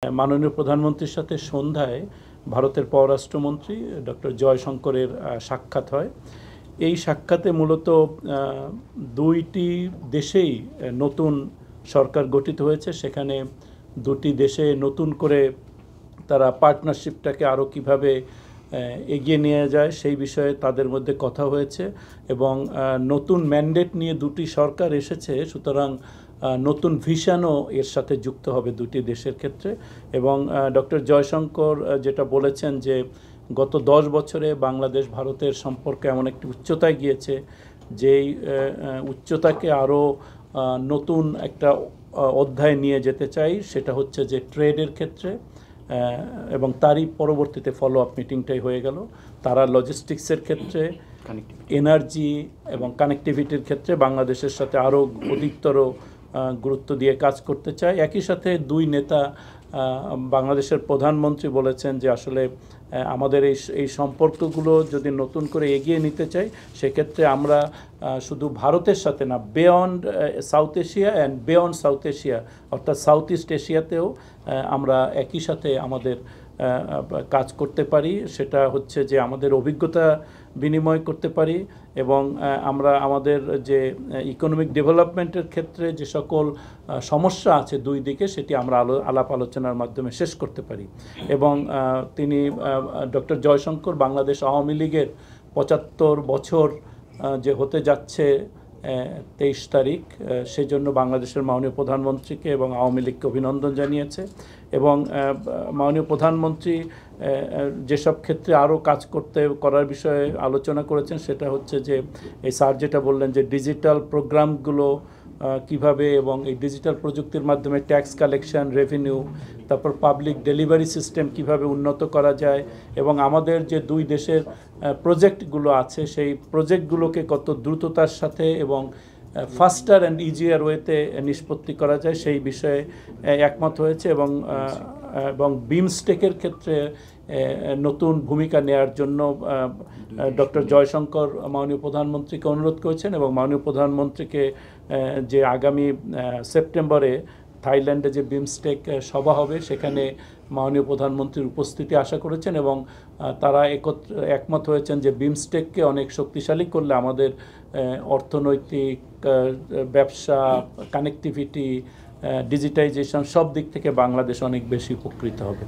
মাননীয় প্রধানমন্ত্রীর সাথে সন্ধ্যায় ভারতের পররাষ্ট্রমন্ত্রী ডক্টর জয়শঙ্করের সাক্ষাৎ হয়। এই সাক্ষাতে মূলত দুইটি দেশেই নতুন সরকার গঠিত হয়েছে। সেখানে দুটি দেশে নতুন করে তারা পার্টনারশিপটাকে আরও কীভাবে এগিয়ে নিয়ে যায় সেই বিষয়ে তাদের মধ্যে কথা হয়েছে এবং নতুন ম্যান্ডেট নিয়ে দুটি সরকার এসেছে, সুতরাং নতুন ভিশনও এর সাথে যুক্ত হবে দুটি দেশের ক্ষেত্রে। এবং ডক্টর জয়শঙ্কর যেটা বলেছেন যে গত 10 বছরে বাংলাদেশ ভারতের সম্পর্ক এমন একটি উচ্চতায় গিয়েছে যেই উচ্চতাকে আরও নতুন একটা অধ্যায় নিয়ে যেতে চাই, সেটা হচ্ছে যে ট্রেডের ক্ষেত্রে, এবং তারই পরবর্তীতে ফলো আপ মিটিংটাই হয়ে গেল। তারা লজিস্টিক্সের ক্ষেত্রে, এনার্জি এবং কানেক্টিভিটির ক্ষেত্রে বাংলাদেশের সাথে আরও অধিকতর গুরুত্ব দিয়ে কাজ করতে চায়। একই সাথে দুই নেতা, বাংলাদেশের প্রধানমন্ত্রী বলেছেন যে আসলে আমাদের এই সম্পর্কগুলো যদি নতুন করে এগিয়ে নিতে চাই, সেক্ষেত্রে আমরা শুধু ভারতের সাথে না, beyond south Asia and beyond south Asia অর্থাৎ সাউথ ইস্ট এশিয়াতেও আমরা একই সাথে আমাদের কাজ করতে পারি। সেটা হচ্ছে যে আমাদের অভিজ্ঞতা বিনিময় করতে পারি এবং আমরা আমাদের যে ইকোনমিক ডেভেলপমেন্টের ক্ষেত্রে যে সকল সমস্যা আছে দুই দিকে, সেটি আমরা আলাপ আলোচনার মাধ্যমে শেষ করতে পারি। এবং তিনি ডক্টর জয়শঙ্কর বাংলাদেশ আওয়ামী লীগের 75 বছর যে হতে যাচ্ছে 23 তারিখ, সেই জন্য বাংলাদেশের মাননীয় প্রধানমন্ত্রীকে এবং আওয়ামী লীগকে অভিনন্দন জানিয়েছে। এবং মাননীয় প্রধানমন্ত্রী যেসব ক্ষেত্রে আরও কাজ করার বিষয়ে আলোচনা করেছেন, সেটা হচ্ছে যে এই স্যার যেটা বললেন যে ডিজিটাল প্রোগ্রামগুলো কিভাবে এবং এই ডিজিটাল প্রযুক্তির মাধ্যমে ট্যাক্স কালেকশন, রেভিনিউ, তারপর পাবলিক ডেলিভারি সিস্টেম কিভাবে উন্নত করা যায় এবং আমাদের যে দুই দেশের প্রজেক্টগুলো আছে সেই প্রজেক্টগুলোকে কত দ্রুততার সাথে এবং ফাস্টার অ্যান্ড ইজিয়ার ওয়েতে নিষ্পত্তি করা যায় সেই বিষয়ে একমত হয়েছে। এবং বিমস্টেকের ক্ষেত্রে নতুন ভূমিকা নেওয়ার জন্য ডক্টর জয়শঙ্কর মাননীয় প্রধানমন্ত্রীকে অনুরোধ করেছেন এবং মাননীয় প্রধানমন্ত্রীকে যে আগামী সেপ্টেম্বরে থাইল্যান্ডে যে বিমস্টেক সভা হবে সেখানে মাননীয় প্রধানমন্ত্রীর উপস্থিতি আশা করেছেন এবং তারা একমত হয়েছেন যে বিমস্টেককে অনেক শক্তিশালী করলে আমাদের অর্থনৈতিক, ব্যবসা, কানেক্টিভিটি, ডিজিটাইজেশন সব দিক থেকে বাংলাদেশ অনেক বেশি উপকৃত হবে।